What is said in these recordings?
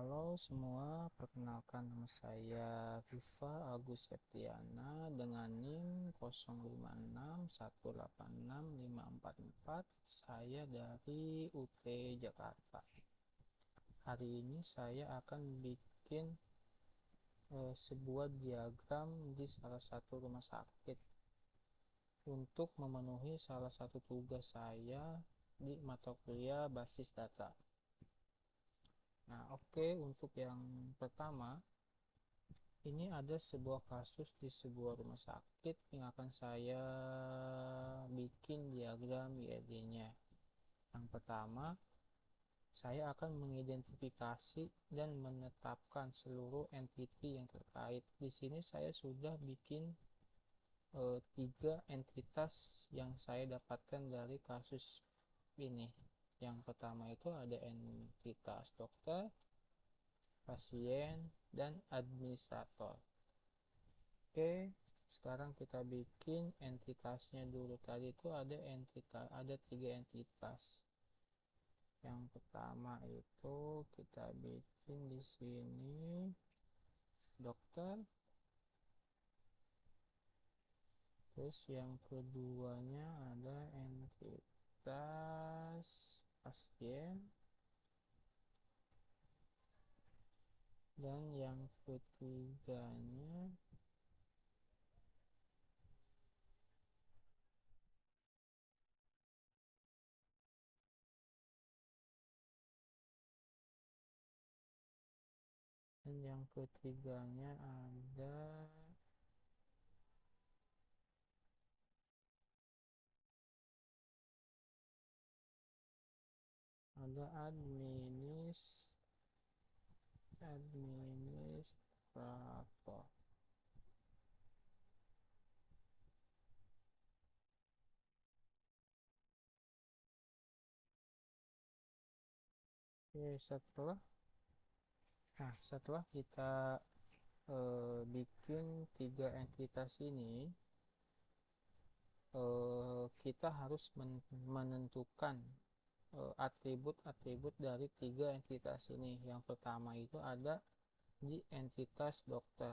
Halo semua, perkenalkan nama saya Viva Agus Septiana dengan NIM 0561866544. Saya dari UT Jakarta. Hari ini saya akan bikin sebuah diagram di salah satu rumah sakit untuk memenuhi salah satu tugas saya di mata kuliah basis data. Nah, oke, untuk yang pertama, ini ada sebuah kasus di sebuah rumah sakit yang akan saya bikin diagram IRD-nya. Yang pertama, saya akan mengidentifikasi dan menetapkan seluruh entiti yang terkait. Di sini saya sudah bikin 3 entitas yang saya dapatkan dari kasus ini. Yang pertama itu ada entitas dokter, pasien, dan administrator. Oke, sekarang kita bikin entitasnya dulu. Tadi itu ada 3 entitas. Yang pertama itu kita bikin di sini dokter. Terus yang keduanya ada entitas pasien. Dan yang ketiganya ada administrator. Oke, setelah kita bikin 3 entitas ini, kita harus menentukan atribut-atribut dari 3 entitas ini. Yang pertama itu ada di entitas dokter.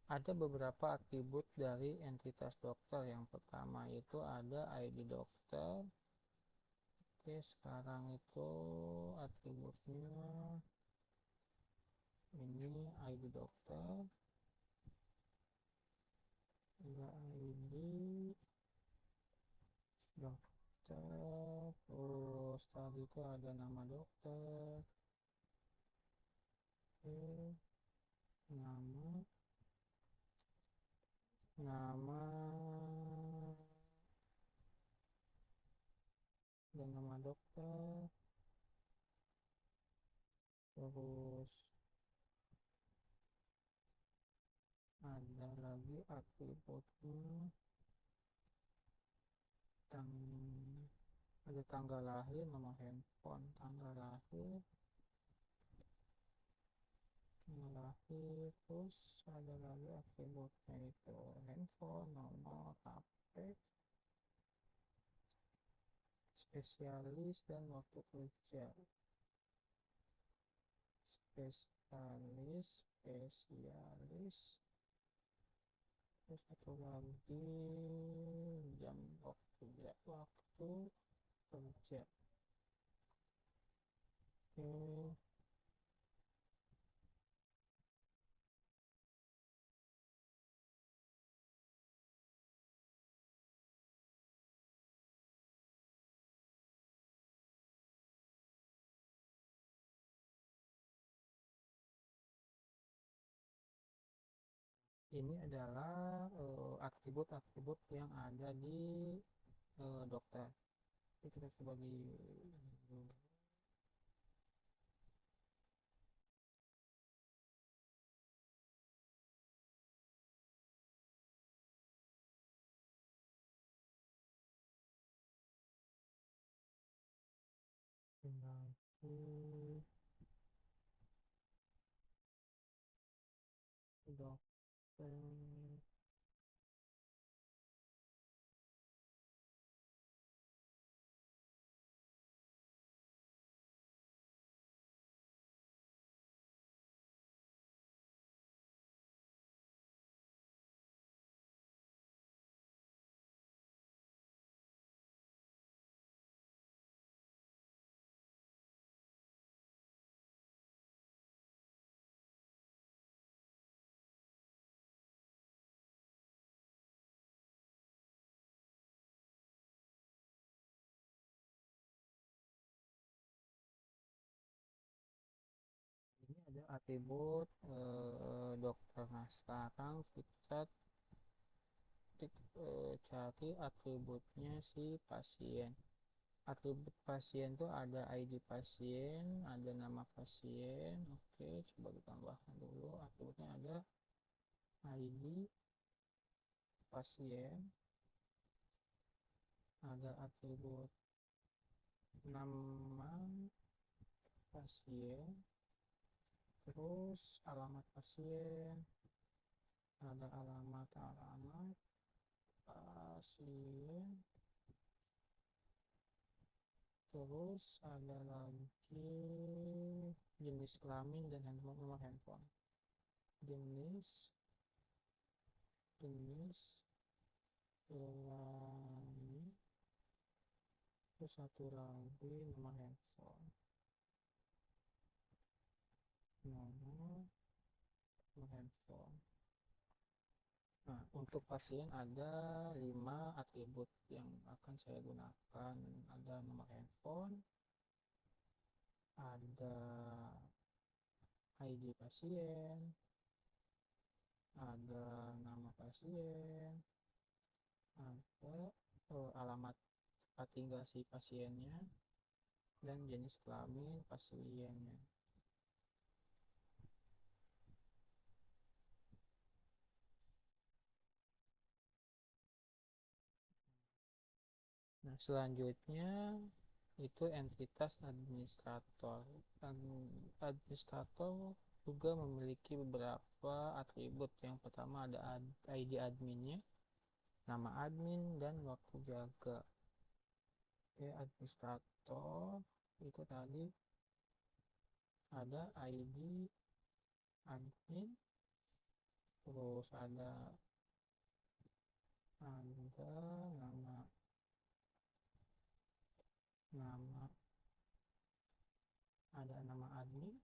Ada beberapa atribut dari entitas dokter. Yang pertama itu ada ID dokter. Oke, sekarang itu atributnya ini ID dokter, ada ID dokter, terus tadi itu ada nama dokter. Oke, nama dan nama dokter. Terus ada lagi atributnya, ada tanggal lahir, nomor handphone, tanggal lahir, terus ada lagi atributnya itu handphone, nomor HP, spesialis, dan waktu kerja. Spesialis, terus satu lagi jam waktu kerja. Oke, ini adalah atribut-atribut yang ada di dokter. Jadi kita coba di lagi dokter. atribut dokter. Nah, sekarang kita cari atributnya si pasien. Atribut pasien tuh ada ID pasien, ada nama pasien. Oke, coba ditambahkan dulu. Atributnya ada ID pasien, ada atribut nama pasien, terus alamat pasien, ada alamat pasien, terus ada lagi jenis kelamin dan nomor handphone. Jenis kelamin, terus satu lagi nomor handphone. Nomor handphone. Nah, untuk pasien ada 5 atribut yang akan saya gunakan. Ada nomor handphone, ada ID pasien, ada nama pasien, ada alamat tempat tinggal si pasiennya, dan jenis kelamin pasiennya. Nah, selanjutnya itu entitas administrator. Administrator juga memiliki beberapa atribut. Yang pertama ada ID adminnya, nama admin, dan waktu jaga. Oke, administrator itu tadi ada ID admin, terus ada nama admin,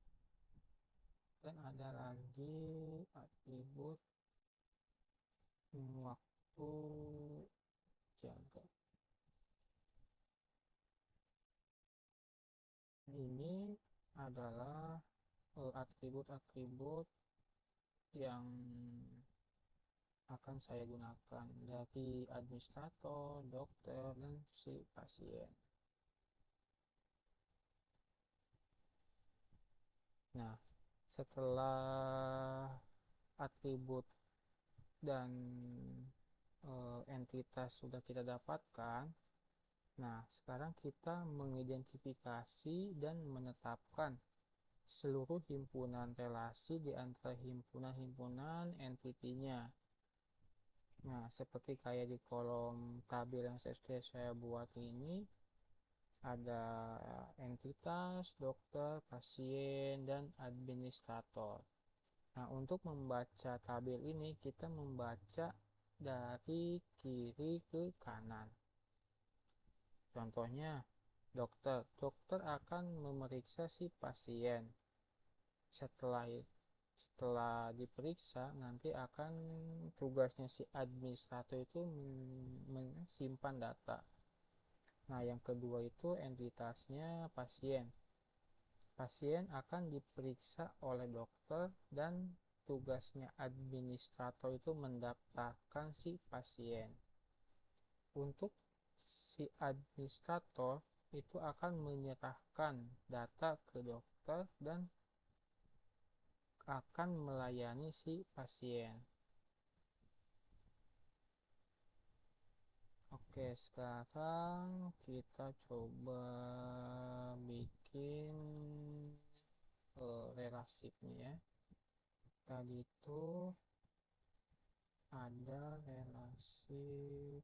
dan ada lagi atribut waktu jaga. Ini adalah atribut-atribut yang akan saya gunakan dari administrator, dokter, dan si pasien. Nah, setelah atribut dan entitas sudah kita dapatkan, nah sekarang kita mengidentifikasi dan menetapkan seluruh himpunan relasi di antara himpunan-himpunan entitinya. Nah, seperti kayak di kolom tabel yang saya buat ini, ada entitas, dokter, pasien, dan administrator. Nah, untuk membaca tabel ini, kita membaca dari kiri ke kanan. Contohnya, dokter. Dokter akan memeriksa si pasien. Setelah diperiksa, nanti akan tugasnya si administrator itu menyimpan data. Nah, yang kedua itu entitasnya pasien. Pasien akan diperiksa oleh dokter dan tugasnya administrator itu mendaftarkan si pasien. Untuk si administrator itu akan menyerahkan data ke dokter dan akan melayani si pasien. Oke, sekarang kita coba bikin relasipnya ya. Tadi itu ada relasip.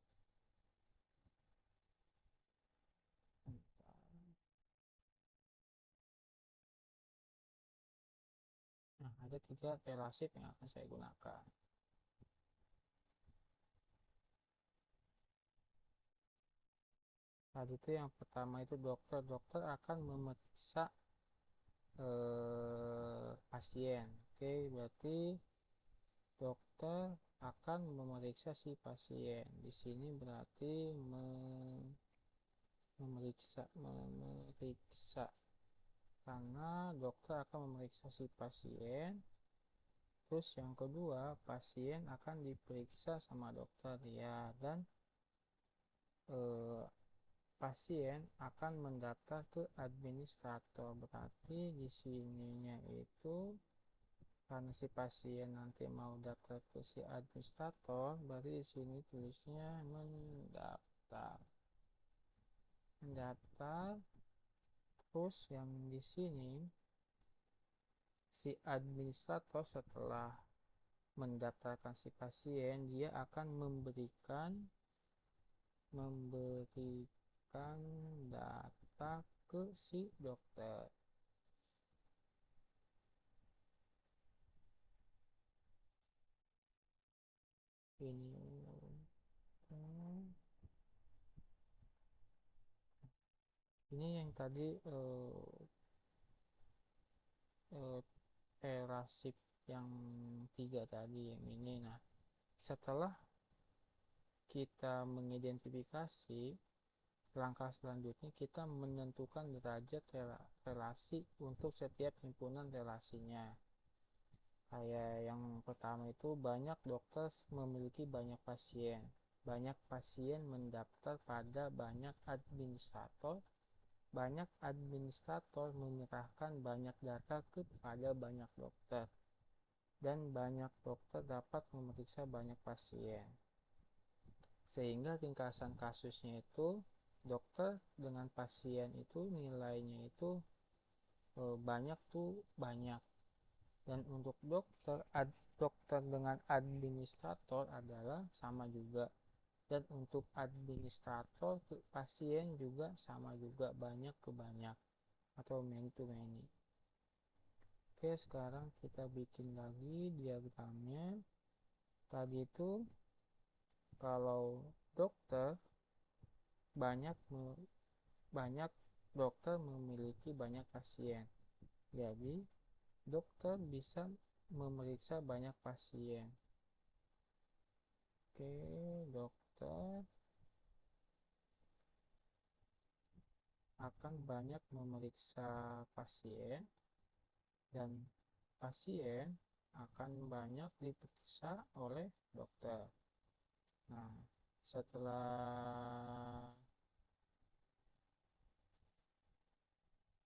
Nah, ada 3 relasip yang akan saya gunakan. Tadi itu yang pertama itu dokter. Dokter akan memeriksa pasien. Oke, berarti dokter akan memeriksa si pasien. Di sini berarti memeriksa karena dokter akan memeriksa si pasien. Terus yang kedua, pasien akan diperiksa sama dokter ya, dan pasien akan mendaftar ke administrator. Berarti di sininya itu karena si pasien nanti mau daftar ke si administrator, berarti di sini tulisnya mendaftar. Terus yang di sini si administrator setelah mendaftarkan si pasien, dia akan memberikan data ke si dokter. Ini yang tadi terasip yang 3 tadi, yang ini. Nah, setelah kita mengidentifikasi, langkah selanjutnya kita menentukan derajat relasi untuk setiap himpunan relasinya. Kayak yang pertama itu, banyak dokter memiliki banyak pasien. Banyak pasien mendaftar pada banyak administrator. Banyak administrator menyerahkan banyak data kepada banyak dokter. Dan banyak dokter dapat memeriksa banyak pasien. Sehingga ringkasan kasusnya itu, dokter dengan pasien itu nilainya itu banyak tuh banyak. Dan untuk dokter dengan administrator adalah sama juga. Dan untuk administrator ke pasien juga sama juga, banyak ke banyak atau many to many. Oke, sekarang kita bikin lagi diagramnya. Tadi itu kalau dokter banyak dokter memiliki banyak pasien, jadi dokter bisa memeriksa banyak pasien. Oke, dokter akan banyak memeriksa pasien dan pasien akan banyak diperiksa oleh dokter. Nah, setelah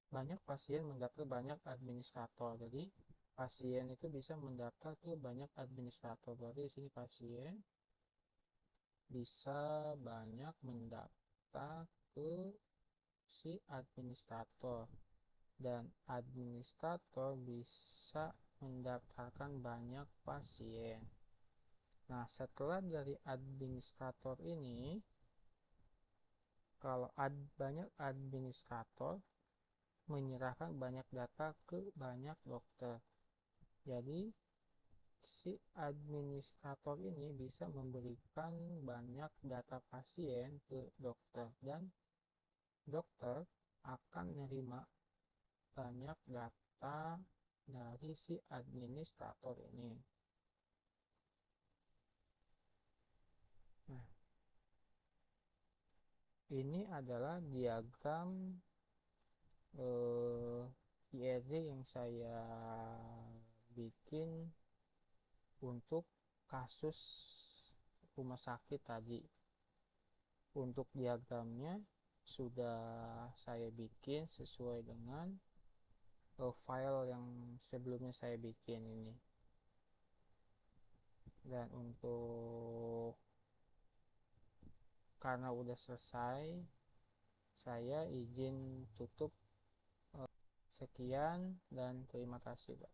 banyak pasien mendaftar banyak administrator, jadi pasien itu bisa mendaftar ke banyak administrator. Berarti di sini pasien bisa banyak mendaftar ke si administrator, dan administrator bisa mendaftarkan banyak pasien. Nah, setelah dari administrator ini, kalau banyak administrator menyerahkan banyak data ke banyak dokter, jadi si administrator ini bisa memberikan banyak data pasien ke dokter, dan dokter akan menerima banyak data dari si administrator ini. Nah, ini adalah diagram IRD yang saya bikin untuk kasus rumah sakit tadi. Untuk diagramnya sudah saya bikin sesuai dengan file yang sebelumnya saya bikin ini. Dan untuk karena udah selesai, saya izin tutup. Sekian dan terima kasih, Pak.